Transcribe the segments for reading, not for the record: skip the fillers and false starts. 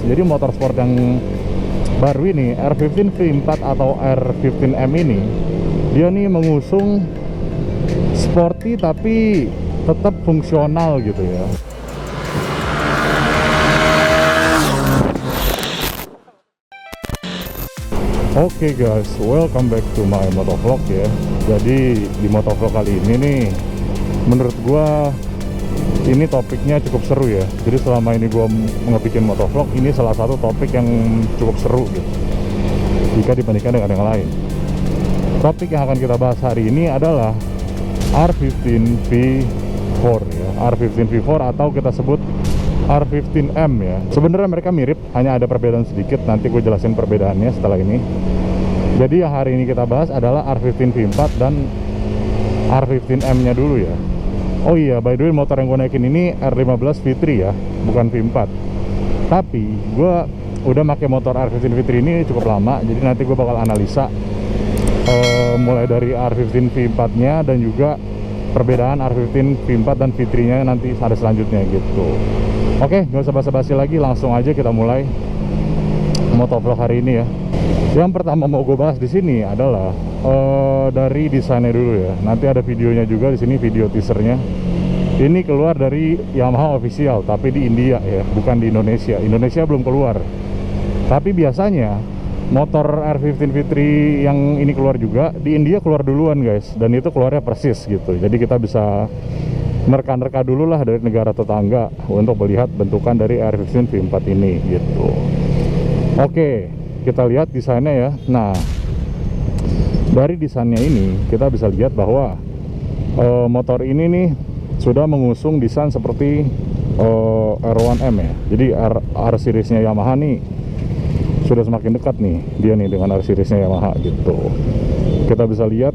Jadi motor sport yang baru ini, R15 V4 atau R15M ini, dia nih mengusung sporty tapi tetap fungsional gitu ya. Oke guys, welcome back to my motovlog ya. Jadi di motovlog kali ini nih, menurut gua ini topiknya cukup seru ya. Jadi selama ini gua ngebikin motovlog, ini salah satu topik yang cukup seru gitu jika dibandingkan dengan yang lain. Topik yang akan kita bahas hari ini adalah R15 V4 ya. R15 V4 atau kita sebut R15M ya. Sebenarnya mereka mirip, hanya ada perbedaan sedikit. Nanti gue jelasin perbedaannya setelah ini. Jadi yang hari ini kita bahas adalah R15 V4 dan R15M nya dulu ya. Oh iya, by the way, motor yang gue naikin ini R15 V3 ya, bukan V4. Tapi gue udah pakai motor R15 V3 ini cukup lama, jadi nanti gue bakal analisa mulai dari R15 V4 nya dan juga perbedaan R15 V4 dan V3 nya nanti ada selanjutnya gitu. Oke, nggak usah basa-basi lagi, langsung aja kita mulai motovlog hari ini ya. Yang pertama mau gue bahas di sini adalah dari desainnya dulu ya. Nanti ada videonya juga di sini, video teasernya. Ini keluar dari Yamaha official, tapi di India ya, bukan di Indonesia. Indonesia belum keluar. Tapi biasanya motor R15 V3 yang ini keluar juga di India keluar duluan guys, dan itu keluarnya persis gitu. Jadi kita bisa mereka dulu lah dari negara tetangga untuk melihat bentukan dari R15 V4 ini gitu. Oke, kita lihat desainnya ya. Nah, dari desainnya ini kita bisa lihat bahwa motor ini nih sudah mengusung desain seperti R1M ya. Jadi R seriesnya Yamaha nih sudah semakin dekat nih dia nih dengan R seriesnya Yamaha gitu. Kita bisa lihat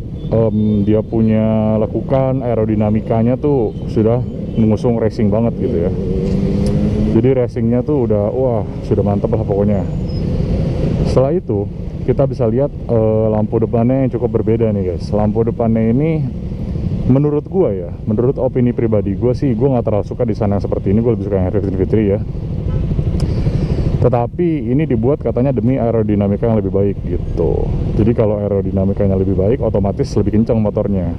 dia punya lekukan, aerodinamikanya tuh sudah mengusung racing banget gitu ya. Jadi racingnya tuh udah, wah, sudah mantap lah pokoknya. Setelah itu kita bisa lihat lampu depannya yang cukup berbeda nih guys. Lampu depannya ini menurut gua ya, menurut opini pribadi gua sih, gua nggak terlalu suka desain yang seperti ini. Gua lebih suka yang R15 V3 ya. Tetapi ini dibuat katanya demi aerodinamika yang lebih baik gitu. Jadi kalau aerodinamikanya lebih baik, otomatis lebih kencang motornya.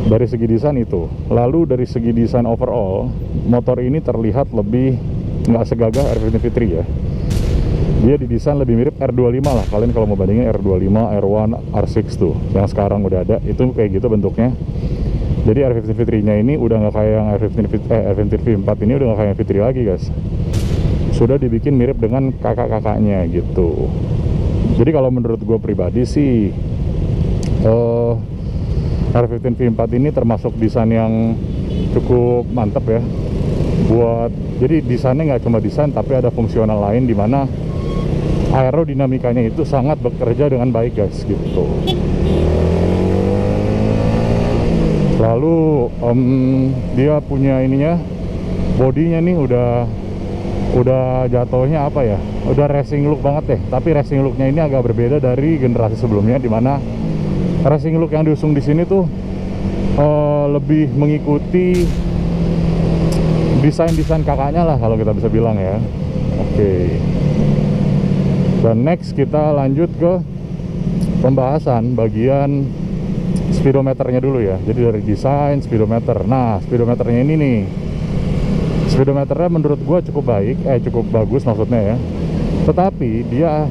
Dari segi desain itu. Lalu dari segi desain overall, motor ini terlihat lebih nggak segagah R15 V3 ya. Dia didesain lebih mirip R25 lah. Kalian kalau mau bandingin R25, R1, R6 tuh yang sekarang udah ada, itu kayak gitu bentuknya. Jadi R15 V3 nya ini udah nggak kayak yang R15 V4 ini udah nggak kayak yang V3 lagi guys. Sudah dibikin mirip dengan kakak-kakaknya gitu. Jadi kalau menurut gue pribadi sih R15 V4 ini termasuk desain yang cukup mantap ya. Jadi desainnya nggak cuma desain, tapi ada fungsional lain di mana aerodinamikanya itu sangat bekerja dengan baik guys gitu. Lalu dia punya ininya, bodinya nih udah jatuhnya apa ya, udah racing look banget deh. Tapi racing looknya ini agak berbeda dari generasi sebelumnya, dimana racing look yang diusung di sini tuh lebih mengikuti desain kakaknya lah kalau kita bisa bilang ya. Oke. Dan next kita lanjut ke pembahasan bagian speedometernya dulu ya. Jadi dari desain, speedometer. Nah, speedometernya ini nih, speedometernya menurut gue cukup baik, cukup bagus maksudnya ya. Tetapi dia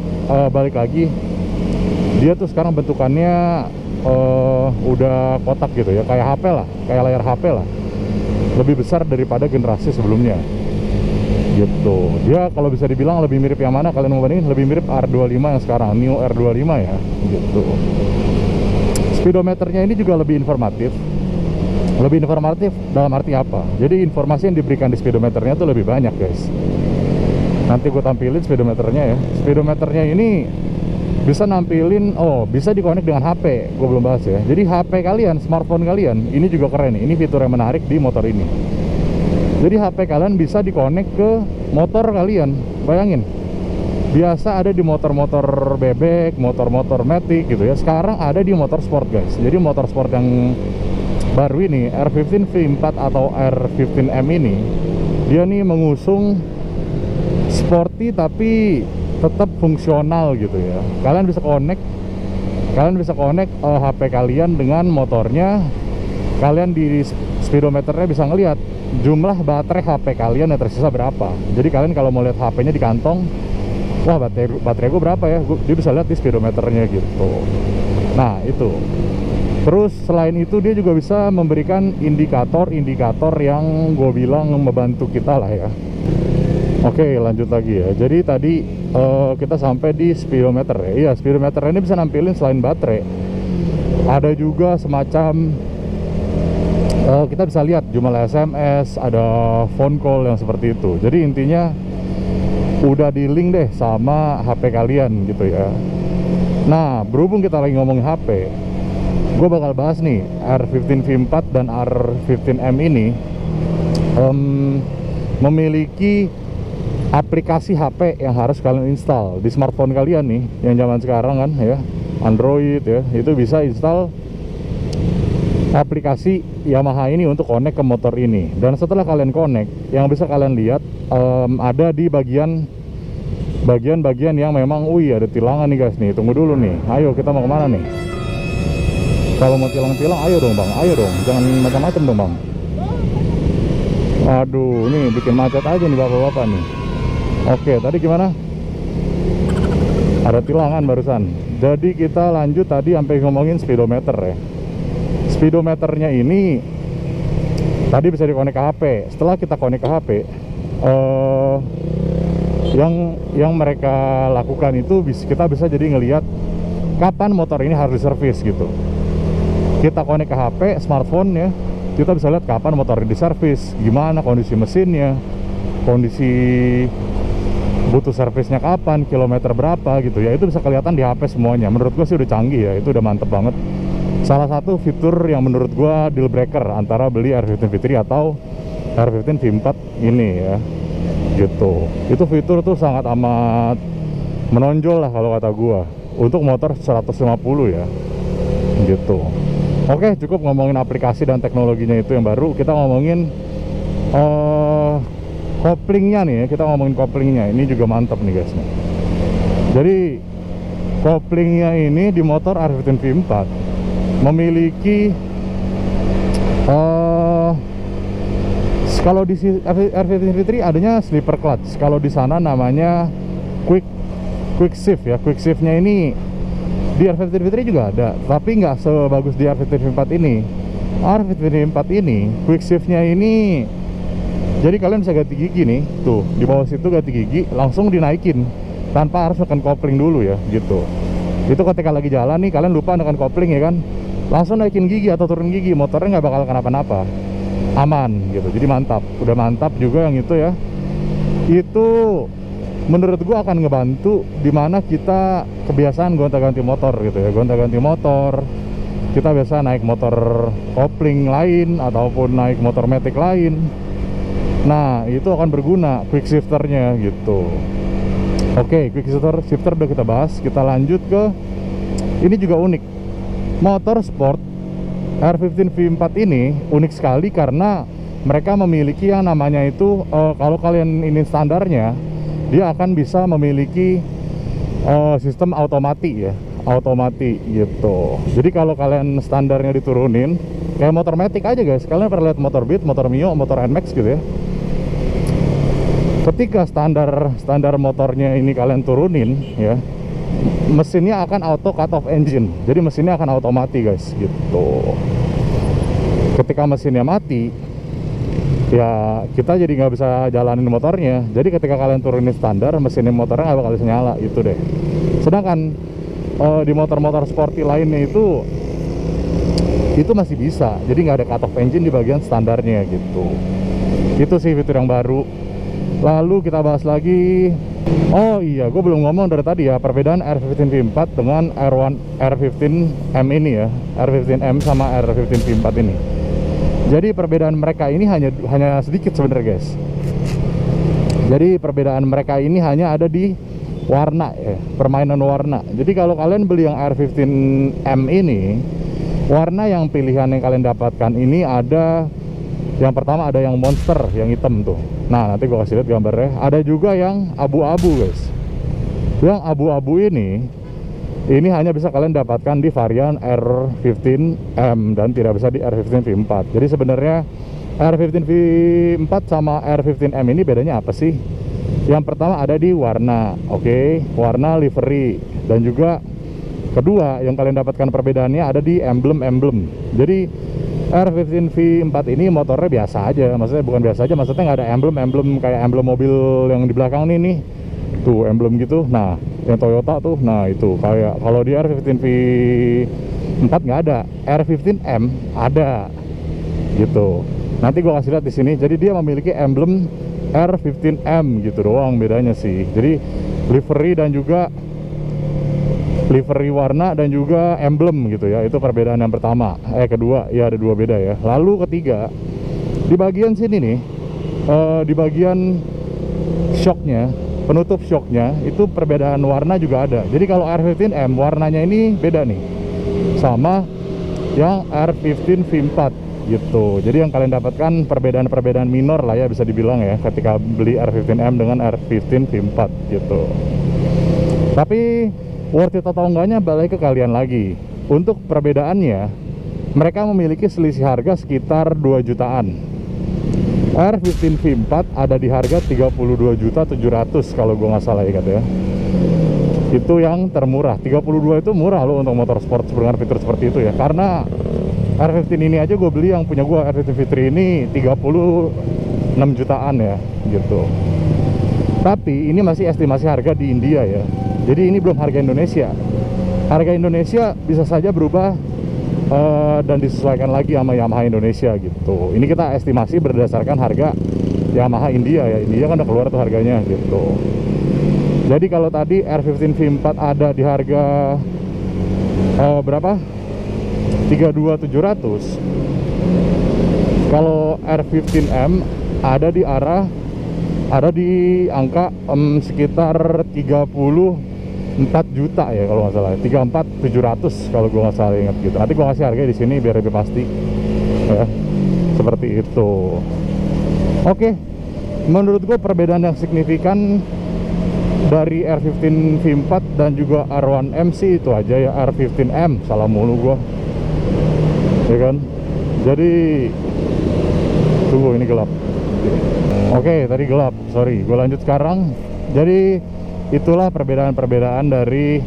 balik lagi, dia tuh sekarang bentukannya udah kotak gitu ya, kayak HP lah, kayak layar HP lah. Lebih besar daripada generasi sebelumnya gitu. Dia kalau bisa dibilang lebih mirip yang mana kalian mau bandingin? Lebih mirip R25 yang sekarang, New R25 ya gitu. Speedometernya ini juga lebih informatif. Lebih informatif dalam arti apa? Jadi informasi yang diberikan di speedometernya tuh lebih banyak guys. Nanti gue tampilin speedometernya ya. Speedometernya ini bisa nampilin, bisa dikonek dengan HP. Gue belum bahas ya. Jadi HP kalian, smartphone kalian, ini juga keren nih. Ini fitur yang menarik di motor ini. Jadi HP kalian bisa dikonek ke motor kalian. Bayangin, biasa ada di motor-motor bebek, motor-motor matic gitu ya. Sekarang ada di motor sport guys. Jadi motor sport yang baru ini, R15 V4 atau R15M ini, dia nih mengusung sporty tapi tetap fungsional gitu ya. Kalian bisa connect HP kalian dengan motornya. Kalian di speedometernya bisa ngelihat jumlah baterai HP kalian yang tersisa berapa. Jadi kalian kalau mau lihat HP-nya di kantong, wah baterai gue berapa ya, dia bisa lihat di speedometernya gitu. Nah itu. Terus selain itu dia juga bisa memberikan indikator yang gue bilang membantu kita lah ya. Oke, lanjut lagi ya. Jadi tadi kita sampai di speedometer ya. Iya, speedometer ini bisa nampilin selain baterai, ada juga semacam kita bisa lihat jumlah SMS, ada phone call yang seperti itu. Jadi intinya udah di link deh sama HP kalian gitu ya. Nah, berhubung kita lagi ngomongin HP, gue bakal bahas nih R15 V4 dan R15M ini memiliki aplikasi HP yang harus kalian install di smartphone kalian nih, yang zaman sekarang kan ya, Android ya, itu bisa install aplikasi Yamaha ini untuk connect ke motor ini. Dan setelah kalian connect, yang bisa kalian lihat ada di bagian yang memang, wih ada tilangan nih guys nih. Tunggu dulu nih, ayo kita mau kemana nih? Kalau mau tilang-tilang, ayo dong bang, ayo dong, jangan macam-macam dong bang. Aduh, nih bikin macet aja nih bapak-bapak nih. Oke, tadi gimana? Ada tilangan barusan. Jadi kita lanjut tadi sampai ngomongin speedometer ya. Speedometernya ini tadi bisa dikonek ke HP. Setelah kita konek ke HP, yang mereka lakukan itu kita bisa jadi ngelihat kapan motor ini harus diservis gitu. Kita konek ke HP, smartphone ya, kita bisa lihat kapan motor ini diservis, gimana kondisi mesinnya, kondisi butuh servisnya kapan, kilometer berapa gitu ya. Itu bisa kelihatan di HP semuanya. Menurut gue sih udah canggih ya, itu udah mantep banget. Salah satu fitur yang menurut gua deal breaker antara beli R15 V3 atau R15 V4 ini ya, gitu. Itu fitur tuh sangat amat menonjol lah kalau kata gua untuk motor 150 ya, gitu. Oke, cukup ngomongin aplikasi dan teknologinya itu yang baru. Kita ngomongin koplingnya nih ya. Kita ngomongin koplingnya, ini juga mantap nih guys nih. Jadi koplingnya ini di motor R15 V4 memiliki kalau di R15 V3 adanya slipper clutch, kalau di sana namanya quick shift ya. Quick shiftnya ini di R15 V3 juga ada, tapi nggak sebagus di R15 V4 ini. R15 V4 ini quick shiftnya ini, jadi kalian bisa ganti gigi nih, tuh di bawah situ ganti gigi, langsung dinaikin tanpa harus tekan kopling dulu ya, gitu. Itu ketika lagi jalan nih, kalian lupa tekan kopling ya kan, langsung naikin gigi atau turun gigi, motornya nggak bakal kenapa-napa, aman gitu. Jadi mantap, udah mantap juga yang itu ya. Itu menurut gua akan ngebantu dimana kita kebiasaan gonta-ganti motor gitu ya, gonta-ganti motor, kita biasa naik motor kopling lain ataupun naik motor matic lain. Nah itu akan berguna quick shifternya gitu. Oke, quick shifter udah kita bahas. Kita lanjut ke ini, juga unik. Motor sport R15 V4 ini unik sekali karena mereka memiliki yang namanya itu kalau kalian ini standarnya, dia akan bisa memiliki sistem otomatis ya, otomatis gitu. Jadi kalau kalian standarnya diturunin kayak motor matic aja guys, kalian pernah lihat motor Beat, motor Mio, motor NMAX gitu ya. Ketika standar motornya ini kalian turunin ya, mesinnya akan auto cut off engine. Jadi mesinnya akan otomatis guys gitu. Ketika mesinnya mati ya kita jadi nggak bisa jalanin motornya. Jadi ketika kalian turunin standar, mesinnya motornya nggak bakal bisa nyala itu deh. Sedangkan di motor-motor sporty lainnya itu masih bisa. Jadi nggak ada cut off engine di bagian standarnya gitu. Itu sih fitur yang baru. Lalu kita bahas lagi. Oh iya, gue belum ngomong dari tadi ya, perbedaan R15 V4 dengan R15M ini ya, R15M sama R15 V4 ini. Jadi perbedaan mereka ini hanya sedikit sebenarnya guys. Jadi perbedaan mereka ini hanya ada di warna ya, permainan warna. Jadi kalau kalian beli yang R15M ini, warna yang pilihan yang kalian dapatkan ini ada Yang pertama ada yang monster, yang hitam tuh. Nah, nanti gua kasih lihat gambarnya. Ada juga yang abu-abu, guys. Yang abu-abu ini hanya bisa kalian dapatkan di varian R15M dan tidak bisa di R15 V4. Jadi sebenarnya R15 V4 sama R15M ini bedanya apa sih? Yang pertama ada di warna, oke, warna livery, dan juga kedua yang kalian dapatkan perbedaannya ada di emblem-emblem. Jadi R15 V4 ini motornya biasa aja, maksudnya bukan biasa aja, maksudnya nggak ada emblem-emblem kayak emblem mobil yang di belakang nih, tuh emblem gitu. Nah, yang Toyota tuh, nah itu kayak kalau di R15 V4 nggak ada, R15M ada gitu. Nanti gua kasih lihat di sini. Jadi dia memiliki emblem R15M gitu doang bedanya sih. Jadi livery dan juga livery warna dan juga emblem gitu ya. Itu perbedaan yang pertama. Kedua, ya ada dua beda ya. Lalu ketiga, di bagian sini nih, di bagian shocknya, penutup shocknya itu perbedaan warna juga ada. Jadi kalau R15M warnanya ini beda nih sama yang R15 V4 gitu. Jadi yang kalian dapatkan perbedaan-perbedaan minor lah ya, bisa dibilang ya, ketika beli R15M dengan R15 V4 gitu. Tapi worth it atau enggaknya balik ke kalian lagi. Untuk perbedaannya, mereka memiliki selisih harga sekitar 2 jutaan. R15 V4 ada di harga 32.700.000 kalau gue nggak salah ingat ya. Itu yang termurah. 32 itu murah loh untuk motor sport dengan fitur seperti itu ya. Karena R15 ini aja gue beli, yang punya gue R15 V3 ini 36 jutaan ya gitu. Tapi ini masih estimasi harga di India ya. Jadi ini belum harga Indonesia. Harga Indonesia bisa saja berubah dan disesuaikan lagi sama Yamaha Indonesia gitu. Ini kita estimasi berdasarkan harga Yamaha India ya. India kan udah keluar tuh harganya gitu. Jadi kalau tadi R15 V4 ada di harga berapa? 32.700. Kalau R15M ada di angka sekitar 34 juta ya kalau nggak salah, 34.700 kalau gue nggak salah ingat gitu. Nanti gue kasih harganya di sini biar lebih pasti ya, seperti itu. Oke, menurut gue perbedaan yang signifikan dari R15 V4 dan juga R1M sih itu aja ya. R15M salah mulu gue ya kan. Jadi tunggu, ini gelap. Oke, tadi gelap, sorry, gue lanjut sekarang. Jadi itulah perbedaan-perbedaan dari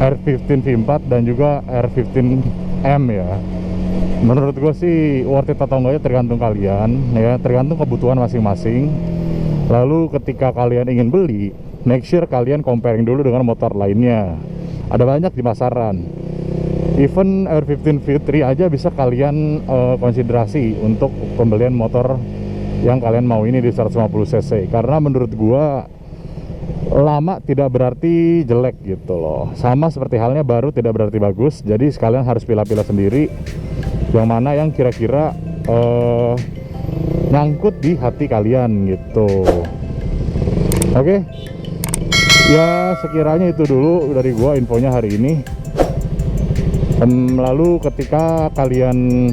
R15 V4 dan juga R15M ya. Menurut gue sih worth it atau enggaknya tergantung kalian ya, tergantung kebutuhan masing-masing. Lalu ketika kalian ingin beli, make sure kalian comparing dulu dengan motor lainnya. Ada banyak di pasaran. Even R15 V3 aja bisa kalian konsiderasi untuk pembelian motor yang kalian mau ini di 150 cc. Karena menurut gua lama tidak berarti jelek gitu loh. Sama seperti halnya baru tidak berarti bagus. Jadi sekalian harus pilih-pilih sendiri yang mana yang kira-kira nyangkut di hati kalian gitu. Oke. Ya sekiranya itu dulu dari gua infonya hari ini. Lalu ketika kalian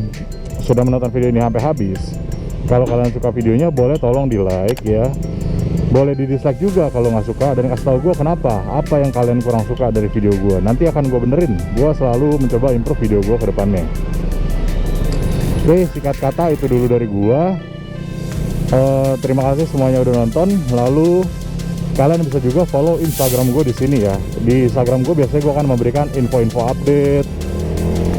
sudah menonton video ini sampai habis, kalau kalian suka videonya boleh tolong di like ya, boleh di dislike juga kalau nggak suka, dan kasih tahu gue kenapa, apa yang kalian kurang suka dari video gue. Nanti akan gue benerin, gue selalu mencoba improve video gue ke depannya. Oke, singkat kata itu dulu dari gue. Terima kasih semuanya udah nonton. Lalu kalian bisa juga follow Instagram gue di sini ya. Di Instagram gue biasanya gue akan memberikan info-info update.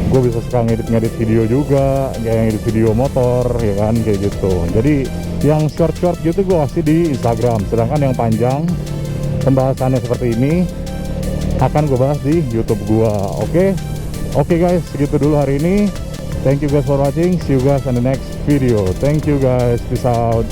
Gue bisa suka ngedit video juga, kayak ngedit video motor ya kan, kayak gitu. Jadi yang short gitu gue kasih di Instagram, sedangkan yang panjang pembahasannya seperti ini akan gue bahas di YouTube gue. Oke guys, segitu dulu hari ini. Thank you guys for watching. See you guys on the next video. Thank you guys. Peace out.